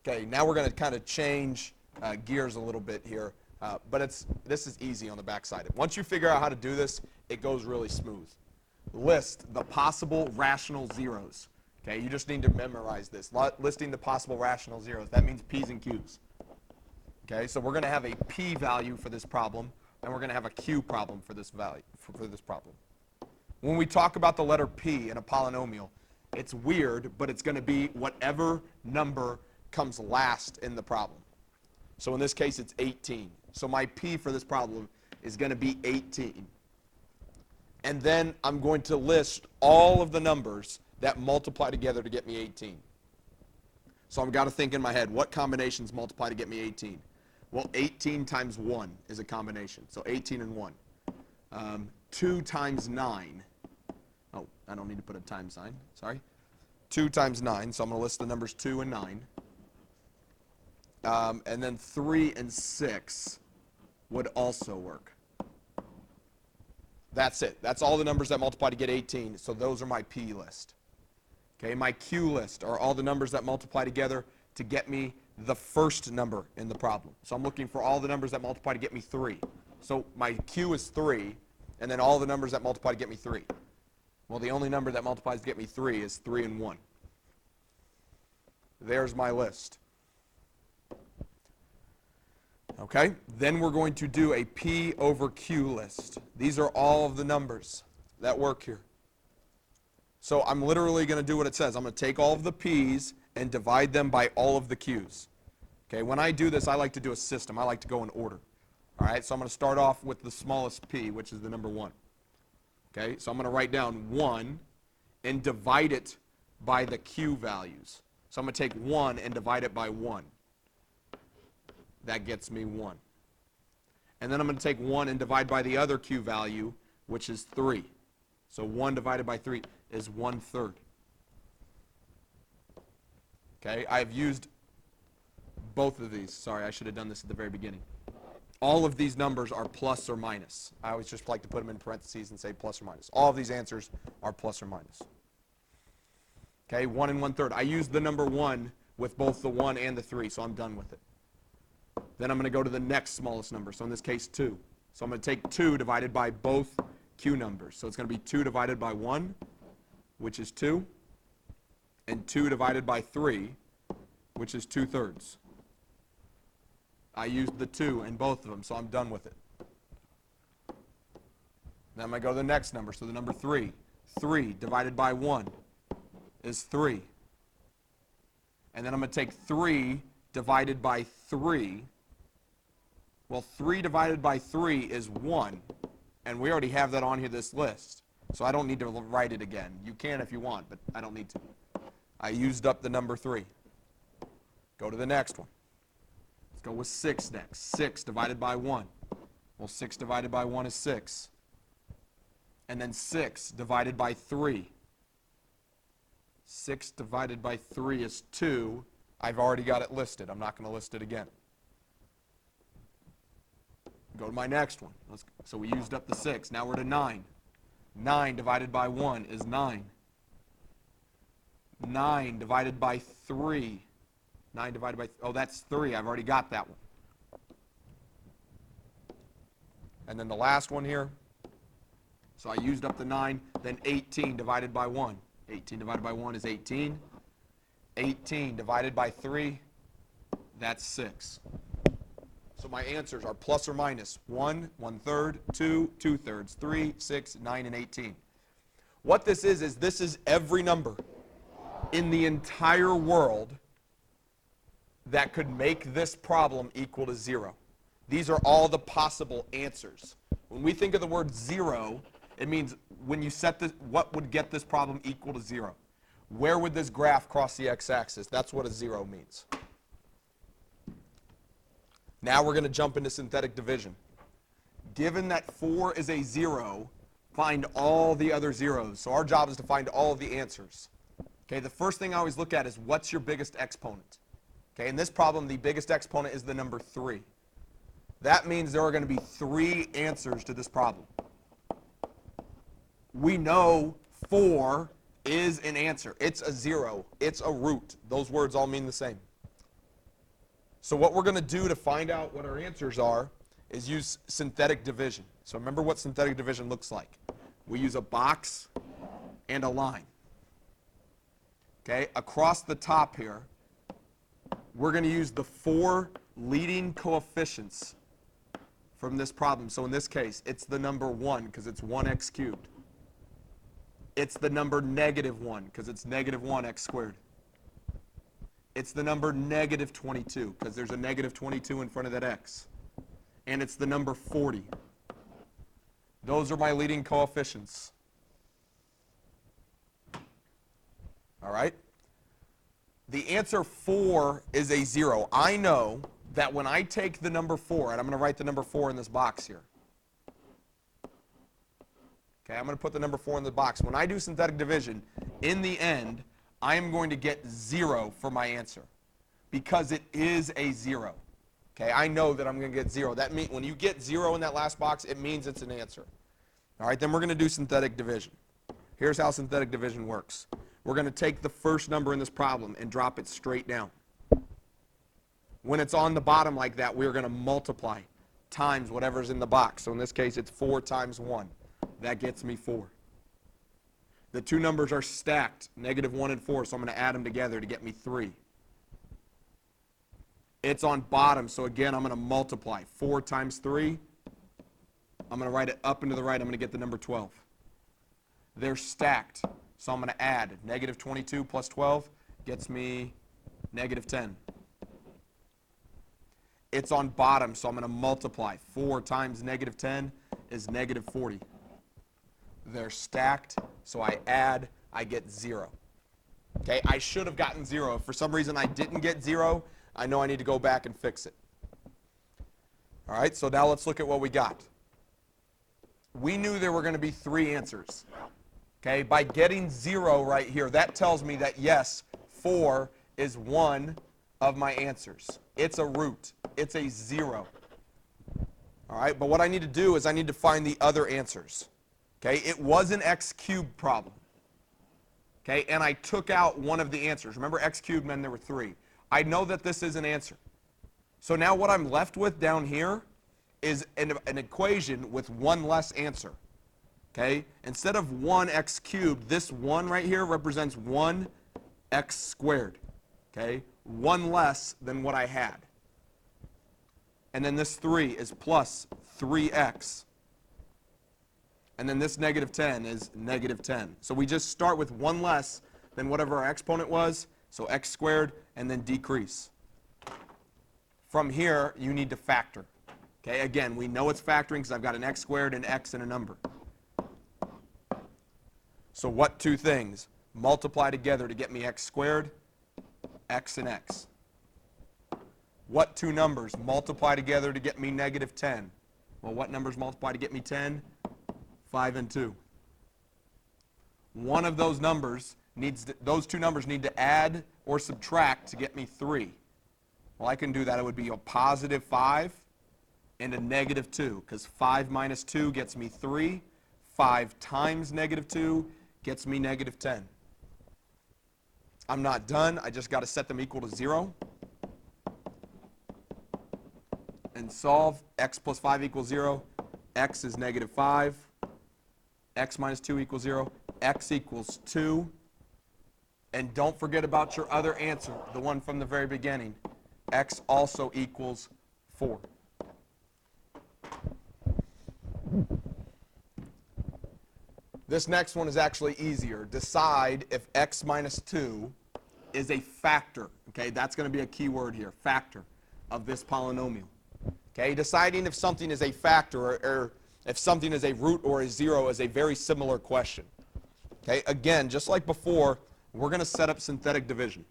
Okay, now we're going to kind of change gears a little bit here, but this is easy on the backside. Once you figure out how to do this, it goes really smooth. List the possible rational zeros. Okay, you just need to memorize this. Listing the possible rational zeros. That means P's and Q's. Okay, so we're going to have a P value for this problem, and we're going to have a Q problem for this value for this problem. When we talk about the letter P in a polynomial, it's weird, but it's going to be whatever number comes last in the problem. So in this case, it's 18. So my P for this problem is going to be 18. And then I'm going to list all of the numbers that multiply together to get me 18. So I've got to think in my head, what combinations multiply to get me 18? Well, 18 times 1 is a combination. So 18 and 1. 2 times 9. Oh, I don't need to put a times sign. Sorry. 2 times 9. So I'm going to list the numbers 2 and 9. And then 3 and 6 would also work. That's it. That's all the numbers that multiply to get 18. So those are my P list. Okay, my Q list are all the numbers that multiply together to get me the first number in the problem. So I'm looking for all the numbers that multiply to get me 3. So my Q is 3, and then all the numbers that multiply to get me 3. Well, the only number that multiplies to get me 3 is 3 and 1. There's my list. Okay, then we're going to do a P over Q list. These are all of the numbers that work here. So I'm literally going to do what it says. I'm going to take all of the P's and divide them by all of the Q's. Okay, when I do this, I like to do a system. I like to go in order. All right, so I'm going to start off with the smallest P, which is the number 1. Okay, so I'm going to write down 1 and divide it by the Q values. So I'm going to take 1 and divide it by 1. That gets me 1. And then I'm going to take 1 and divide by the other Q value, which is 3. So 1 divided by 3 is 1/3. Okay, I've used both of these. Sorry, I should have done this at the very beginning. All of these numbers are plus or minus. I always just like to put them in parentheses and say plus or minus. All of these answers are plus or minus. Okay, 1 and 1/3. I used the number 1 with both the 1 and the 3, so I'm done with it. Then I'm going to go to the next smallest number, so in this case 2. So I'm going to take 2 divided by both Q numbers. So it's going to be 2 divided by 1, which is 2, and 2 divided by 3, which is 2/3. I used the 2 in both of them, so I'm done with it. Then I'm going to go to the next number, so the number 3. 3 divided by 1 is 3. And then I'm going to take 3 divided by 3. Well, 3 divided by 3 is 1, and we already have that on here, this list. So I don't need to write it again. You can if you want, but I don't need to. I used up the number 3. Go to the next one. Let's go with 6 next. 6 divided by 1. Well, 6 divided by 1 is 6. And then 6 divided by 3. 6 divided by 3 is 2. I've already got it listed. I'm not going to list it again. Go to my next one. So we used up the 6. Now we're to 9. 9 divided by 1 is 9. 9 divided by 3. 9 divided by, oh, that's 3. I've already got that one. And then the last one here. So I used up the 9. Then 18 divided by 1. 18 divided by 1 is 18. 18 divided by 3, that's 6. So my answers are plus or minus 1, 1/3, 2, 2/3, 3, 6, 9, and 18. What this is this is every number in the entire world that could make this problem equal to 0. These are all the possible answers. When we think of the word 0, it means when you set this, what would get this problem equal to 0? Where would this graph cross the x-axis? That's what a 0 means. Now we're going to jump into synthetic division. Given that 4 is a 0, find all the other zeros. So our job is to find all of the answers. Okay, the first thing I always look at is what's your biggest exponent? Okay, in this problem, the biggest exponent is the number 3. That means there are going to be 3 answers to this problem. We know 4 is an answer. It's a 0. It's a root. Those words all mean the same. So what we're going to do to find out what our answers are is use synthetic division. So remember what synthetic division looks like. We use a box and a line. Okay, across the top here, we're going to use the 4 leading coefficients from this problem. So in this case, it's the number 1 because it's 1x cubed. It's the number -1 because it's -1x squared. It's the number -22 because there's a -22 in front of that x. And it's the number 40. Those are my leading coefficients. All right? The answer 4 is a 0. I know that when I take the number 4, and I'm going to write the number 4 in this box here. Okay, I'm going to put the number 4 in the box. When I do synthetic division, in the end, I am going to get 0 for my answer because it is a 0. Okay, I know that I'm going to get 0. That means when you get 0 in that last box, it means it's an answer. All right, then we're going to do synthetic division. Here's how synthetic division works. We're going to take the first number in this problem and drop it straight down. When it's on the bottom like that, we're going to multiply times whatever's in the box. So in this case, it's 4 times 1. That gets me 4. The two numbers are stacked, -1 and 4, so I'm going to add them together to get me 3. It's on bottom, so again, I'm going to multiply. 4 times 3, I'm going to write it up and to the right, I'm going to get the number 12. They're stacked, so I'm going to add. -22 plus 12 gets me -10. It's on bottom, so I'm going to multiply. 4 times -10 is -40. They're stacked, so I add, I get 0. Okay, I should have gotten 0. If for some reason I didn't get 0, I know I need to go back and fix it. All right, so now let's look at what we got. We knew there were going to be 3 answers. Okay, by getting 0 right here, that tells me that yes, 4 is one of my answers. It's a root. It's a 0. All right, but what I need to do is I need to find the other answers. Okay, it was an x cubed problem. Okay, and I took out one of the answers. Remember, x cubed meant there were 3. I know that this is an answer. So now what I'm left with down here is an equation with one less answer. Okay, instead of 1x cubed, this 1 right here represents 1x squared. Okay, 1 less than what I had. And then this 3 is plus 3x. And then this -10 is -10. So we just start with 1 less than whatever our exponent was, so x squared, and then decrease. From here, you need to factor. Okay, again, we know it's factoring because I've got an x squared, an x, and a number. So what two things multiply together to get me x squared? X and x. What two numbers multiply together to get me -10? Well, what numbers multiply to get me 10? 5 and 2. One of those numbers those two numbers need to add or subtract to get me 3. Well, I can do that. It would be a +5 and a -2, because 5 minus 2 gets me 3. 5 times -2 gets me -10. I'm not done. I just got to set them equal to 0. And solve. X plus 5 equals 0. X is -5. X minus 2 equals 0. X equals 2. And don't forget about your other answer, the one from the very beginning. X also equals 4. This next one is actually easier. Decide if x minus 2 is a factor. Okay, that's going to be a key word here, factor of this polynomial. Okay, deciding if something is a factor or if something is a root or a 0 is a very similar question. Okay, again, just like before, we're going to set up synthetic division.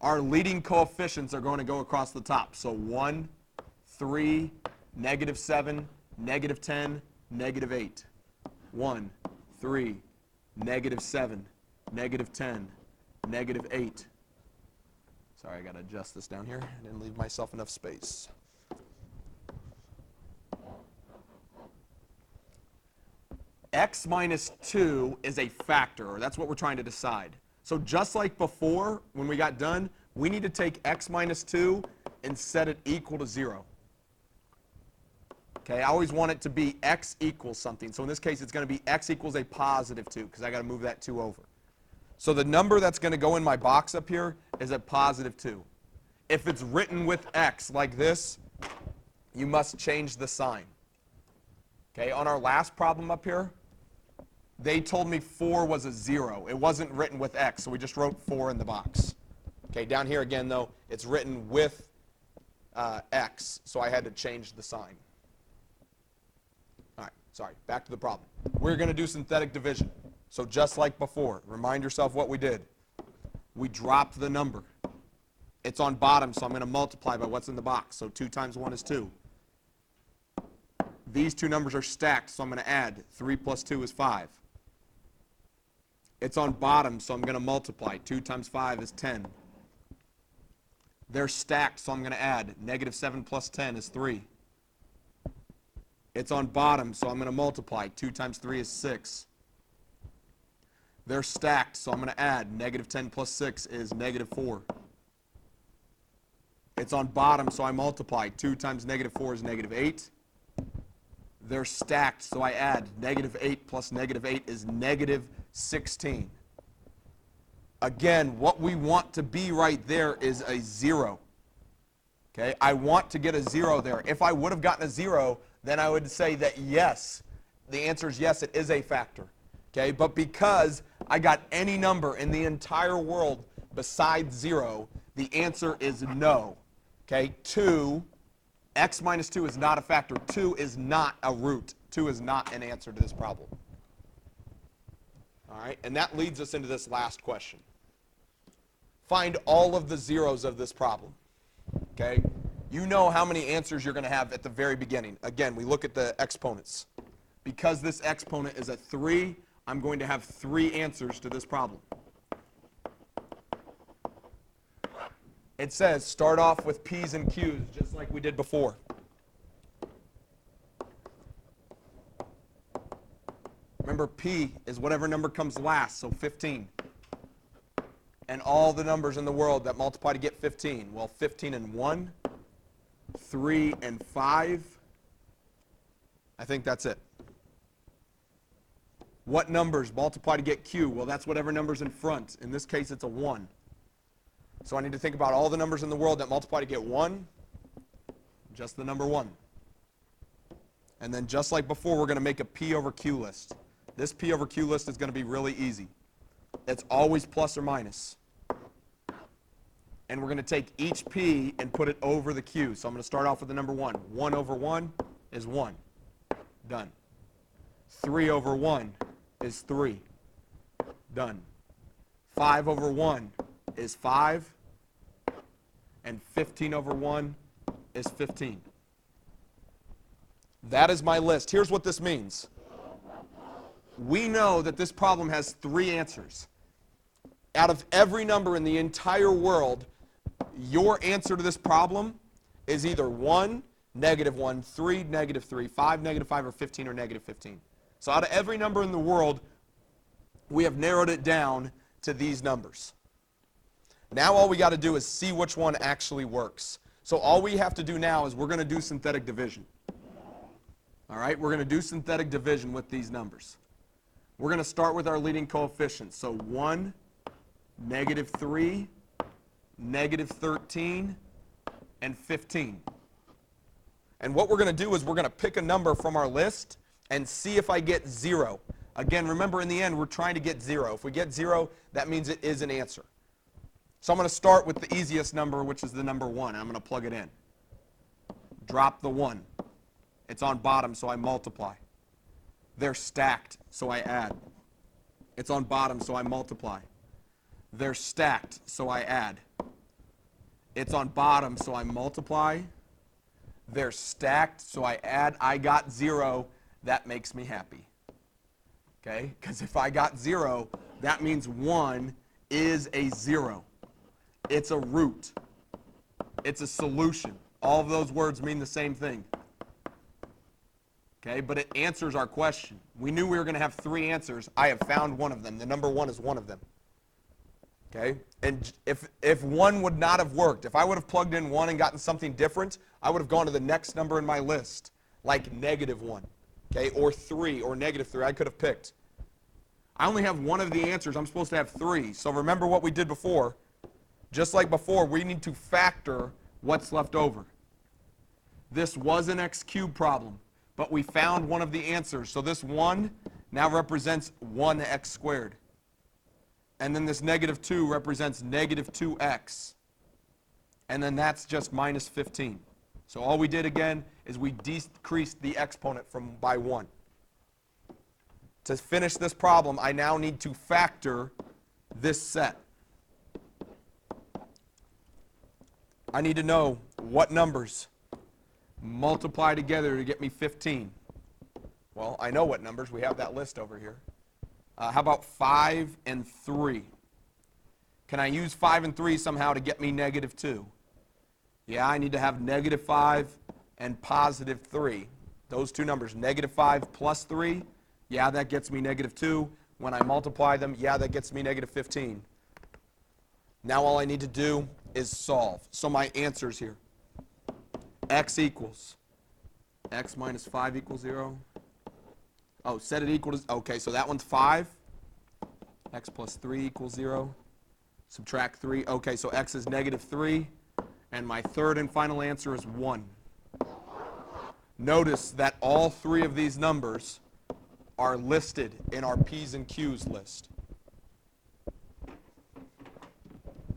Our leading coefficients are going to go across the top. So 1, 3, -7, -10, -8. 1, 3, -7, -10, -8. Sorry, I got to adjust this down here. I didn't leave myself enough space. X minus 2 is a factor, or that's what we're trying to decide. So just like before, when we got done, we need to take x minus 2 and set it equal to 0. Okay, I always want it to be x equals something. So in this case, it's going to be x equals a positive 2, because I got to move that 2 over. So the number that's going to go in my box up here is a positive 2. If it's written with x like this, you must change the sign. Okay, on our last problem up here, they told me 4 was a 0. It wasn't written with x, so we just wrote 4 in the box. Okay, down here again, though, it's written with x, so I had to change the sign. All right, sorry, back to the problem. We're going to do synthetic division. So just like before, remind yourself what we did. We dropped the number. It's on bottom, so I'm going to multiply by what's in the box. So 2 times 1 is 2. These two numbers are stacked, so I'm going to add. 3 plus 2 is 5. It's on bottom, so I'm going to multiply. 2 times 5 is 10. They're stacked, so I'm going to add. Negative 7 plus 10 is 3. It's on bottom, so I'm going to multiply. 2 times 3 is 6. They're stacked, so I'm going to add. Negative 10 plus 6 is negative 4. It's on bottom, so I multiply. 2 times negative 4 is negative 8. They're stacked, so I add. Negative 8 plus negative 8 is negative 16. Again, what we want to be right there is a 0. Okay, I want to get a 0 there. If I would have gotten a 0, then I would say that yes, the answer is yes, it is a factor. Okay, but because I got any number in the entire world besides 0, the answer is no. Okay, 2, x minus 2 is not a factor. 2 is not a root. 2 is not an answer to this problem. All right, and that leads us into this last question. Find all of the zeros of this problem. Okay, you know how many answers you're going to have at the very beginning. Again, we look at the exponents. Because this exponent is a 3, I'm going to have 3 answers to this problem. It says start off with p's and q's just like we did before. Remember, p is whatever number comes last, so 15. And all the numbers in the world that multiply to get 15. Well, 15 and 1, 3 and 5. I think that's it. What numbers multiply to get q? Well, that's whatever number's in front. In this case, it's a 1. So I need to think about all the numbers in the world that multiply to get 1, just the number 1. And then just like before, we're going to make a p over q list. This p over q list is going to be really easy. It's always plus or minus. And we're going to take each p and put it over the q. So I'm going to start off with the number 1. 1 over 1 is 1. Done. 3 over 1 is 3. Done. 5 over 1 is 5. And 15 over 1 is 15. That is my list. Here's what this means. We know that this problem has 3 answers. Out of every number in the entire world, your answer to this problem is either 1, negative 1, 3, negative 3, 5, negative 5, or 15, or negative 15. So out of every number in the world, we have narrowed it down to these numbers. Now all we got to do is see which one actually works. So all we have to do now is we're going to do synthetic division. All right, we're going to do synthetic division with these numbers. We're going to start with our leading coefficients. So 1, negative 3, negative 13, and 15. And what we're going to do is we're going to pick a number from our list and see if I get 0. Again, remember, in the end, we're trying to get 0. If we get 0, that means it is an answer. So I'm going to start with the easiest number, which is the number 1. I'm going to plug it in. Drop the 1. It's on bottom, so I multiply. They're stacked, so I add. It's on bottom, so I multiply. They're stacked, so I add. It's on bottom, so I multiply. They're stacked, so I add. I got 0. That makes me happy. Okay? Because if I got 0, that means 1 is a 0. It's a root. It's a solution. All of those words mean the same thing. Okay, but it answers our question. We knew we were going to have 3 answers. I have found one of them. The number 1 is one of them. Okay? And if 1 would not have worked, if I would have plugged in 1 and gotten something different, I would have gone to the next number in my list, like -1, okay, or 3, or -3. I could have picked. I only have one of the answers. I'm supposed to have 3. So remember what we did before. Just like before, we need to factor what's left over. This was an x cubed problem, but we found one of the answers. So this 1 now represents 1x squared. And then this -2 represents -2x. And then that's just -15. So all we did again is we decreased the exponent by 1. To finish this problem, I now need to factor this set. I need to know what numbers multiply together to get me 15. Well, I know what numbers. We have that list over here. How about 5 and 3? Can I use 5 and 3 somehow to get me -2? Yeah, I need to have -5 and +3. Those two numbers, -5 plus 3, yeah, that gets me -2. When I multiply them, yeah, that gets me -15. Now all I need to do is solve. So my answers here. X equals x minus 5 equals 0. Oh, set it equal to, okay, so that one's 5. X plus 3 equals 0. Subtract 3. Okay, so x is -3. And my third and final answer is 1. Notice that all 3 of these numbers are listed in our P's and Q's list.